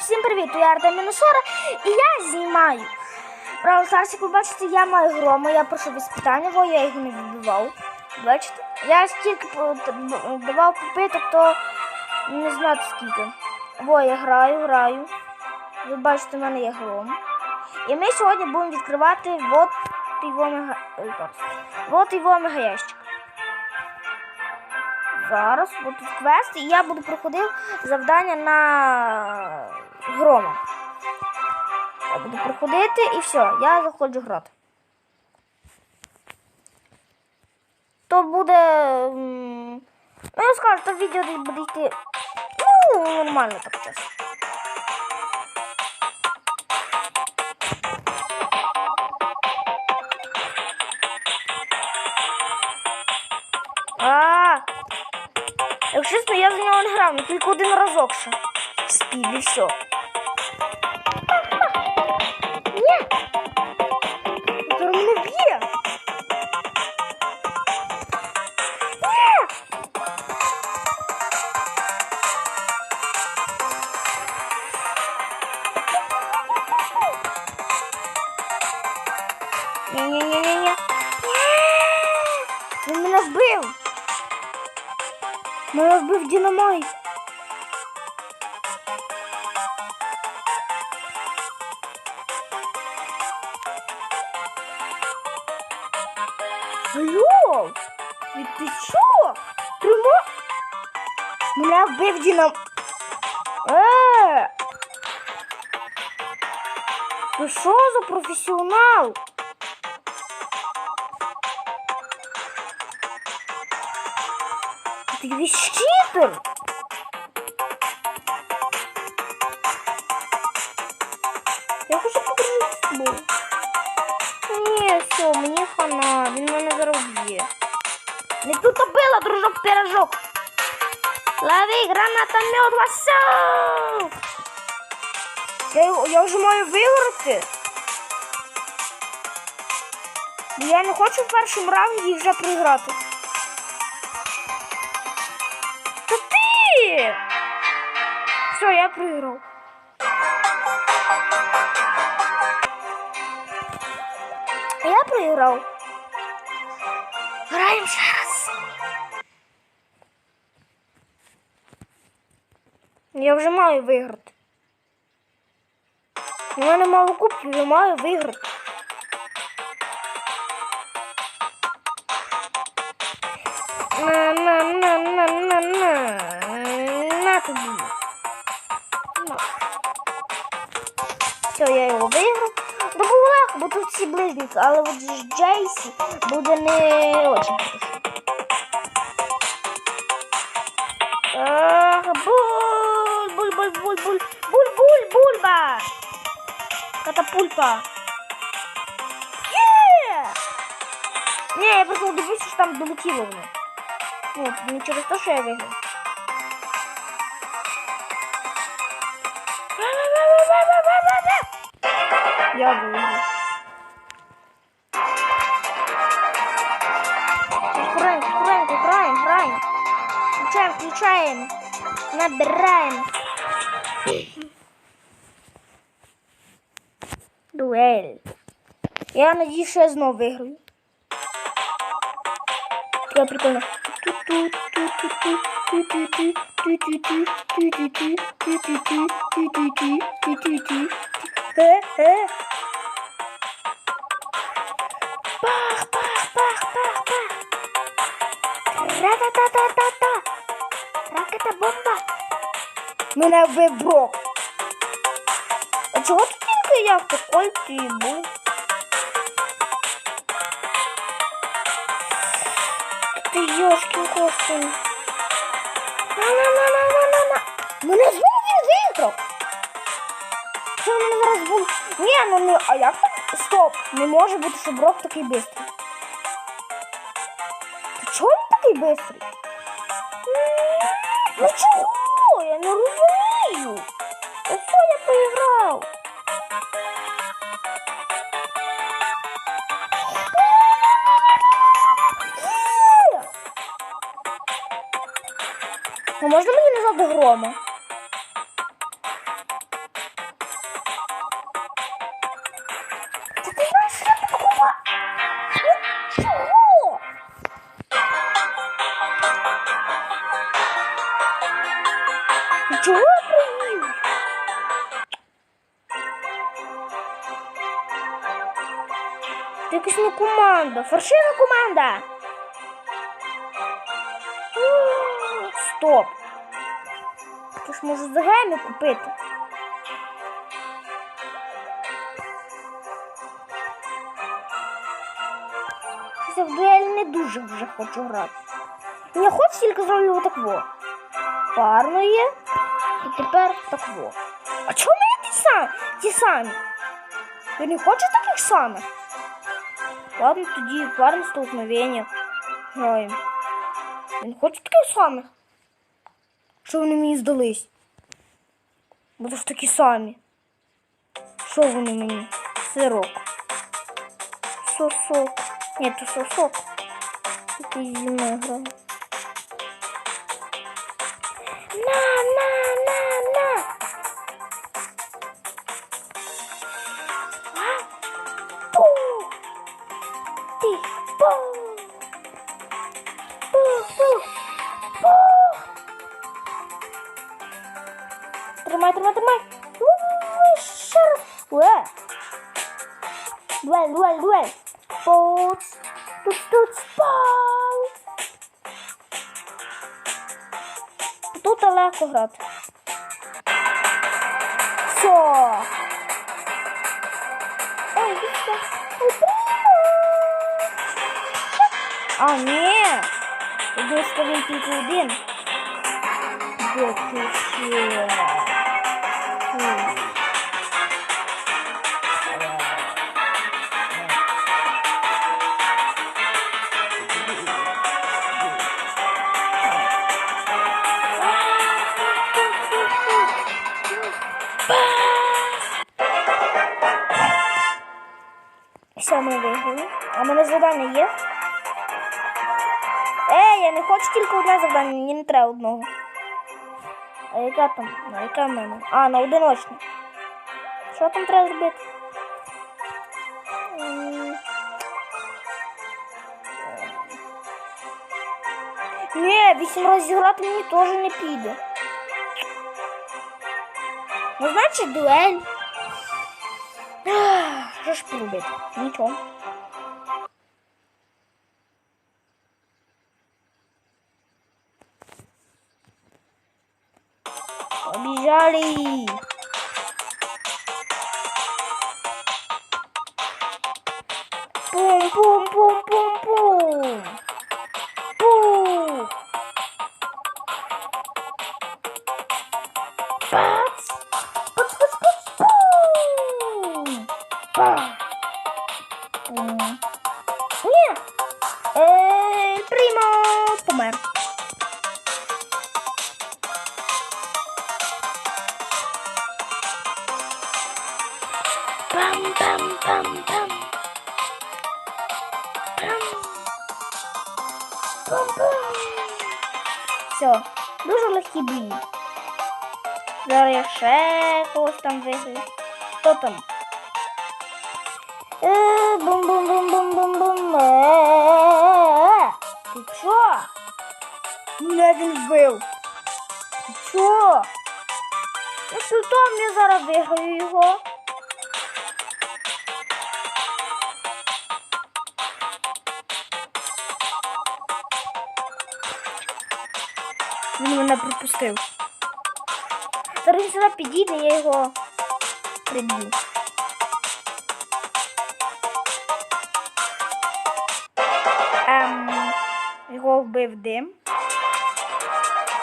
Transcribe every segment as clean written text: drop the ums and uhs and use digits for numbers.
Всім привіт, я Артем Мінусора і я знімаю. Бравл Старс, як ви бачите, я маю грома, я пройшов іспитання, бо я його не вибивав. Бачите? Я стільки давав попиток, то не знати скільки. Во, я граю. Ви бачите, в мене є гром. І ми сьогодні будемо відкривати вот його мегаящик. Зараз тут квест, і я буду проходити завдання на грома. Я буду проходити і все, я заходжу грати. То буде, ну я скажу, то відео десь буде йти, ну, нормально так час. Якщо чесно, я за нього не грав, тільки один разок ще спів і все. Ні! Це мене б'є! Ні! Він мене вбив! Мене вбив динамайт. Алло! Ти що? Трима? Мене вбив динамайт. Ти що за професіонал? Ты весь читер! Я хочу подружити з тобою. Ні, все, мені хана, він мене зараз вб'є. Не тут била, дружок-пирожок. Лови гранатомет, васяу! Я вже маю виграти. Я не хочу в першому раунді вже програти. Все, я проиграл. Я проиграл. Граем ще раз. Я вже маю виграти. У мене мало кубків, я маю виграти. На тобі. Все, я його виграв. Це було легко, бо тут всі близнюки, але от Джейсі буде не дуже хорошо. Бульба! Катапульпа! Не, я просто удивлюсь, що там долетіло воно. Ну, не через те, що я виграв. Я выиграл. Играем. Включаем. Набираем. Дуэль. Я надеюсь, что я снова выиграю. Я прикольно. Пах. Ра-та-та-та-та-та. Ракета-бомба. Мене вбив Брок. А чого тут тільки я в такой був? Ти ёшкин костюм. На. Мене знову він виграв. Що мене зараз був? Ні, ну не, а як так? Стоп, не може бути, що Брок такий бистрий. Та чого він такий бистрий? Ну чого? Я не розумію. Та що я проіграв? А можна мені назад до грома? якась не команда. Фаршива команда. Стоп. Ти ж можу за гемі купити. Я в дуель не дуже вже хочу грати. Я хоч тільки зроблю отакво. Парно є. І тепер такво. А чому мене ті самі? Я не хочу таких самих. Ладно, тоді парне столкновення граємо. Я не хочу таких самих. Що вони мені здались? Бо це ж такі самі. Що вони мені? Сирок. Сосок. Ні, то сосок. Який зі мною грає. На. Пу. Ти. Пу. Пу. Тримай. Ще раз. Дуель. Поц. Тут спав. Тут легко грати. Все. Ой, дивіться. А, ні. Іду ставим тільки один. Де ти ще? Все, ми виграли. А в мене завдання є? Я не хочу тільки одне завдання, мені не треба одного. А яка там? Яка в мене? А, на одиночне. Що там треба зробити? Ні, 8 разів грати мені теж не піде. Ну, значить, дуель. Що ж поробити? Нічого. Побежали. Пум. Пум. Пац. Пум. Пум. Ні. Прямо помер. Пам. Все, дуже легкі бій. Зараз я ще когось там виграю. Хто там? Бум. Ти чо? Мене він вбив. Ти чо? Якщо то я зараз виграю його. Він мене пропустив. Зараз він сюди підійде, я його приб'ю. Його вбив дим.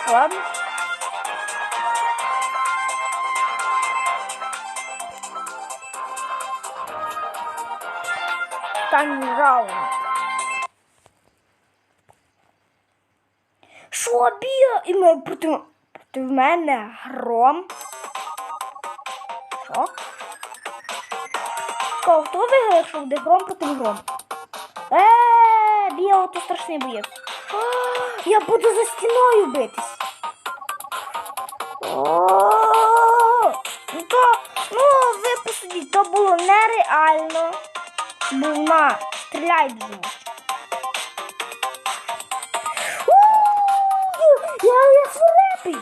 Ладно. Останній раунд. Що б'є? І ми проти мене гром. Що? Хто виграє, якщо буде гром проти гром? Б'є, ото страшний боєць. Я буду за стіною битись. Ви посудіть, то було нереально. Вона, стріляй дуже. Я слепий.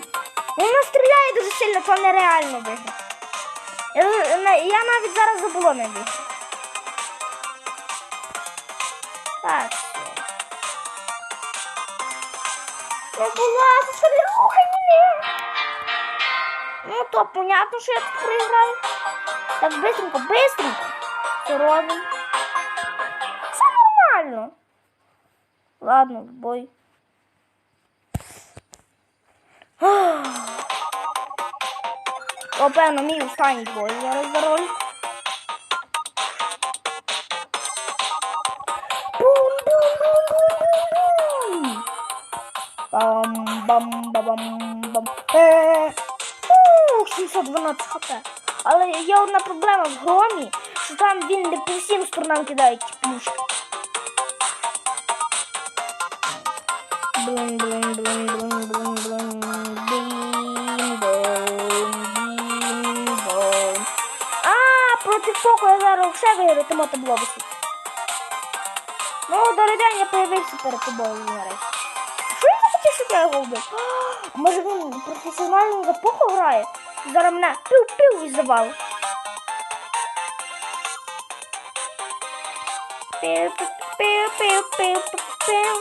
Вона стріляє дуже сильно, то нереально виграти. Я навіть зараз забула не виграти. Так. Ну, була, що не рухай мене. Ну, то понятно, що я тут проіграю. Так, быстренько, быстренько. Все робимо. Все нормально. Ладно, в бой. О, певно, мій останній бой зараз за роль. Бум-бум-бум-бум-бум. Бам-бам-бам-бам-бам. 712 хп. Але є одна проблема в громі, що там він не по всім сторонам кидає ті плюшки. Проти Поко я зараз все виграю, тому табло висить. Ну, добрий день, я появився перед тобою нарешті. Що я захотів, щоб я його вбив? Може він професіонально за Поко грає? Зараз мене пів-пів і завалить. Пів-пів-пів-пів-пів-пів.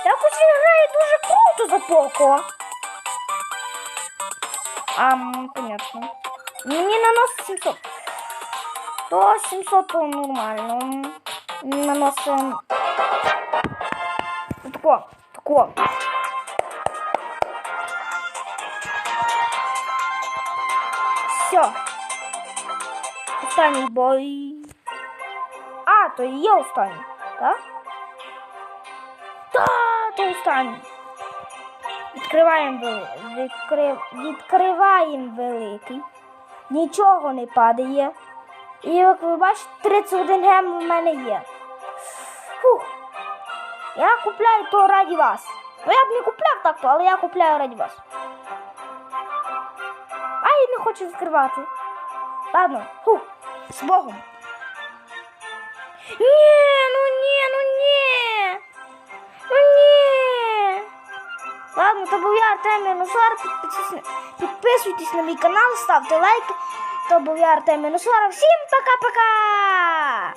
Якось він грає дуже круто за Поко. Понятно. Мені наносить 700. То 700 то нормально. Наносим. Тако. Все. Останній бой. То і є останній, так? То останній. Відкриваємо великий. Нічого не падає. І як ви бачите, 31 гем в мене є. Фух. Я купляю то раді вас. Ну я б не купляв так, але я купляю раді вас. Я не хочу відкривати. Ладно, з Богом. Ні. Ладно, то був я, Артем Мінусвар. Підписуйтесь на мій канал, ставте лайки. То був я, Артем Мінусвар. Всім пока-пока!